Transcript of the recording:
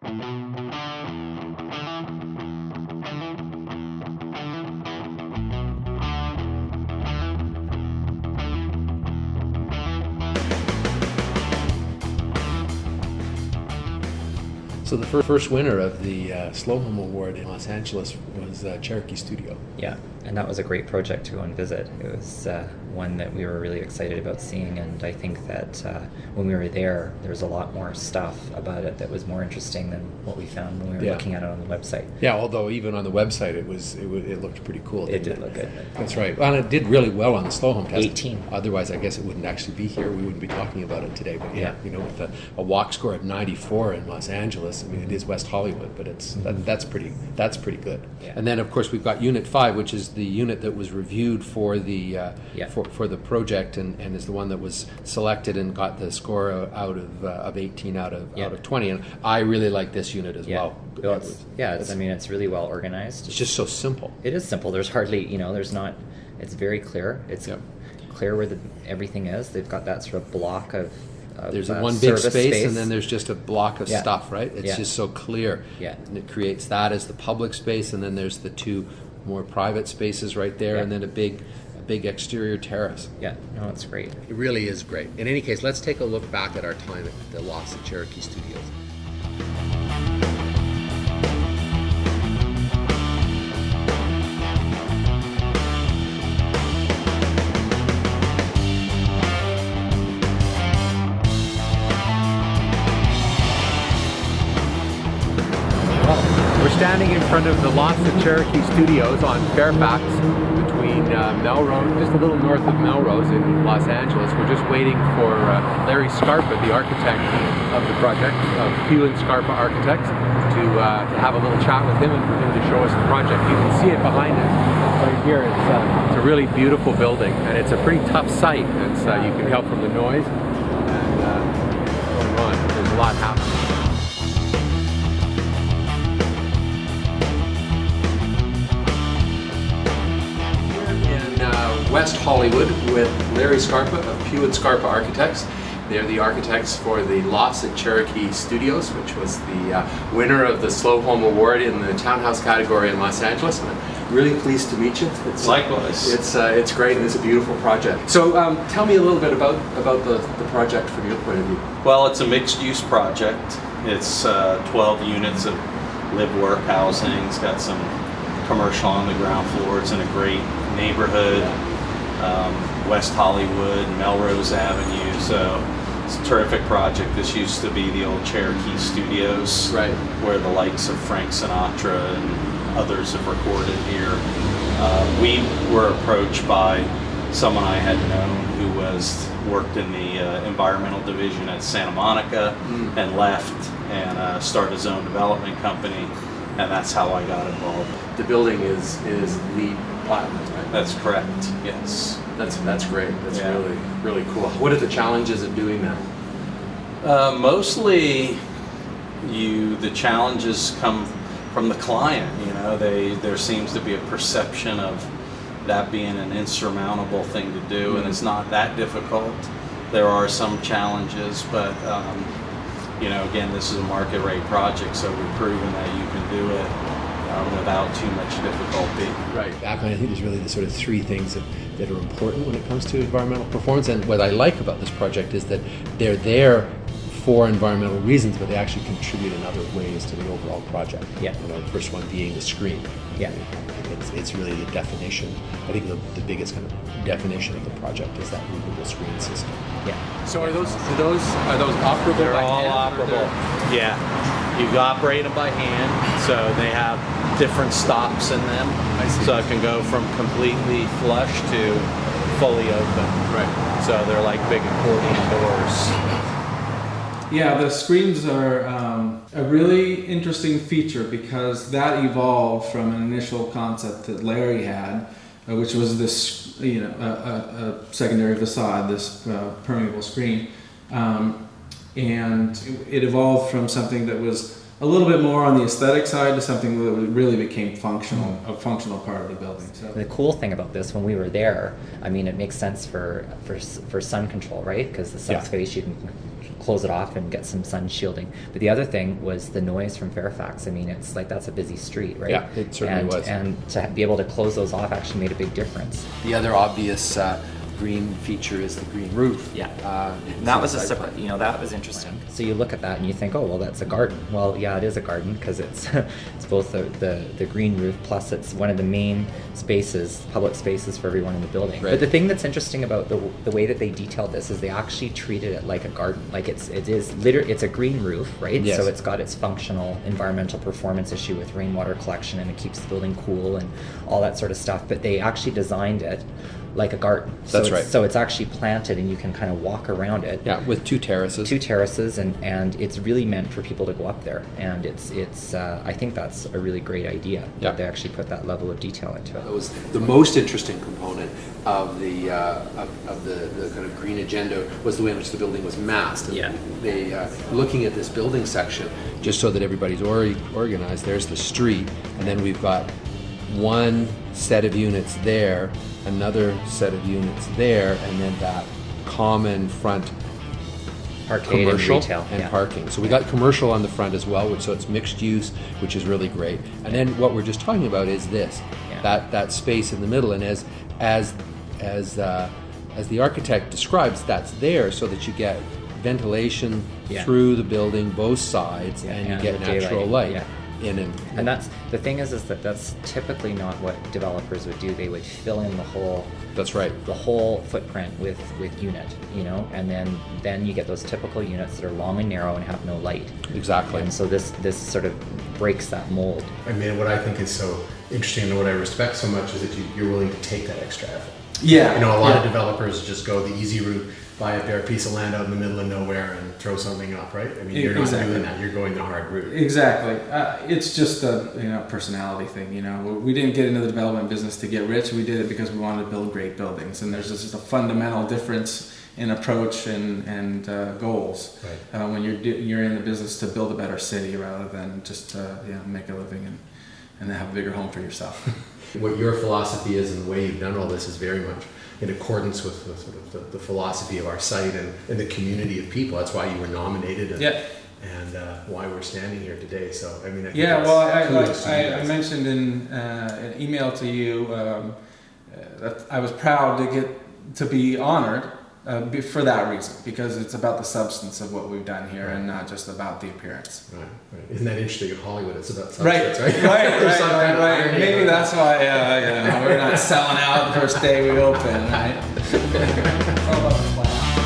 So the first winner of the Slow Home Award in Los Angeles was Cherokee Studio. Yeah, and that was a great project to go and visit. It was one that we were really excited about seeing, and I think that when we were there was a lot more stuff about it that was more interesting than what we found when we were looking at it on the website. Yeah, although even on the website it looked pretty cool. It did look good. That's right. Well, it did really well on the Slow Home test. 18. Otherwise, I guess it wouldn't actually be here. We wouldn't be talking about it today. But yeah, you know, with a walk score of 94 in Los Angeles, I mean, it is West Hollywood, but it's that's pretty good. Yeah. And then of course we've got Unit 5, which is the unit that was reviewed for the for the project, and is the one that was selected and got the score out of 18 out of 20. And I really like this unit as well. It's really well organized. It's just so simple. It is simple. There's hardly, it's very clear. It's clear where everything is. They've got that sort of block of there's one big space, and then there's just a block of stuff, right? It's just so clear. Yeah. And it creates that as the public space, and then there's the two more private spaces right there, and then a big exterior terrace. Yeah, no, it's great. It really is great. In any case, let's take a look back at our time at the Lofts at Cherokee Studios. We're standing in front of the Lofts at Cherokee Studios on Fairfax, between Melrose, just a little north of Melrose in Los Angeles. We're just waiting for Larry Scarpa, the architect of the project, of Pugh Scarpa Architects, to have a little chat with him and for him to show us the project. You can see it behind us right here. It's a really beautiful building, and it's a pretty tough site. You can tell from the noise and going on. There's a lot happening. West Hollywood with Larry Scarpa of Pugh Scarpa Architects. They're the architects for the Lofts at Cherokee Studios, which was the winner of the Slow Home Award in the townhouse category in Los Angeles. And I'm really pleased to meet you. Likewise. It's great, and it's a beautiful project. So tell me a little bit about the project from your point of view. Well, it's a mixed-use project. It's 12 units of live-work housing. It's got some commercial on the ground floor. It's in a great neighborhood. West Hollywood, Melrose Avenue, so it's a terrific project. This used to be the old Cherokee Studios, right, where the likes of Frank Sinatra and others have recorded here. We were approached by someone I had known who worked in the environmental division at Santa Monica and left and started his own development company, and that's how I got involved. The building is LEED Platinum, right? That's correct, yes. That's great. That's really cool. What are the challenges of doing that? Mostly, the challenges come from the client. There seems to be a perception of that being an insurmountable thing to do, and it's not that difficult. There are some challenges, but again, this is a market rate project, so we've proven that you can do it without too much difficulty. Right. I think there's really the sort of three things that are important when it comes to environmental performance. And what I like about this project is that they're there for environmental reasons, but they actually contribute in other ways to the overall project. Yeah. The first one being the screen. Yeah. It's really the definition. I think the biggest kind of definition of the project is that movable screen system. Yeah. So are those operable? They're by all hand, operable. Yeah. You operate them by hand, so they have different stops in them. I see. So it can go from completely flush to fully open. Right. So they're like big accordion doors. Yeah, the screens are a really interesting feature because that evolved from an initial concept that Larry had, which was this, a secondary facade, this permeable screen, and it evolved from something that was a little bit more on the aesthetic side to something that really became functional, a functional part of the building. So The cool thing about this, when we were there, I mean, it makes sense for sun control, right? Because the south face, you can close it off and get some sun shielding. But the other thing was the noise from Fairfax. I mean, it's like, that's a busy street, right? Yeah, it certainly was. And to be able to close those off actually made a big difference. The other obvious green feature is the green roof. Yeah. It's That was a side surprise. plan. You know, that was interesting. So you look at that and you think, oh, well, that's a garden. Well, yeah, it is a garden because it's it's both the green roof plus it's one of the main spaces, public spaces for everyone in the building. Right. But the thing that's interesting about the way that they detailed this is they actually treated it like a garden. Like it's a green roof, right? Yes. So it's got its functional environmental performance issue with rainwater collection and it keeps the building cool and all that sort of stuff. But they actually designed it like a garden. That's right. So it's actually planted and you can kind of walk around it. Yeah, with two terraces. And it's really meant for people to go up there. And it's I think that's a really great idea that they actually put that level of detail into it. That was the most interesting component of the kind of green agenda was the way in which the building was massed. And Yeah. They looking at this building section. Just so that everybody's organized, there's the street, and then we've got one set of units there, another set of units there, and then that common front Arcade commercial and retail. and parking. So we got commercial on the front as well, so it's mixed use, which is really great. And then what we're just talking about is this, that space in the middle, and as the architect describes, that's there so that you get ventilation through the building, both sides, and you get natural light. In and that's the thing is that that's typically not what developers would do. They would fill in the whole That's right. the whole footprint with unit, you know, and then you get those typical units that are long and narrow and have no light. Exactly. And so this sort of breaks that mold. I mean, what I think is so interesting and what I respect so much is that you're willing to take that extra effort. yeah, You know, a lot of developers just go the easy route, buy a bare piece of land out in the middle of nowhere and throw something up, right? I mean, you're not Exactly. doing that. You're going the hard route. Exactly. It's just a personality thing. You know, we didn't get into the development business to get rich. We did it because we wanted to build great buildings, and there's just a fundamental difference in approach and goals Right. when you're in the business to build a better city rather than just make a living and have a bigger home for yourself. What your philosophy is and the way you've done all this is very much in accordance with the sort of the philosophy of our site and the community of people. That's why you were nominated and why we're standing here today. So, I mean, I think kudos to you I guys. mentioned in an email to you that I was proud to be honored for that reason, because it's about the substance of what we've done here and not just about the appearance. Right. Isn't that interesting? In Hollywood, it's about Right, substance, right? There's some kind of irony Maybe about that's why we're not selling out the first day we open, right? It's all about the plan.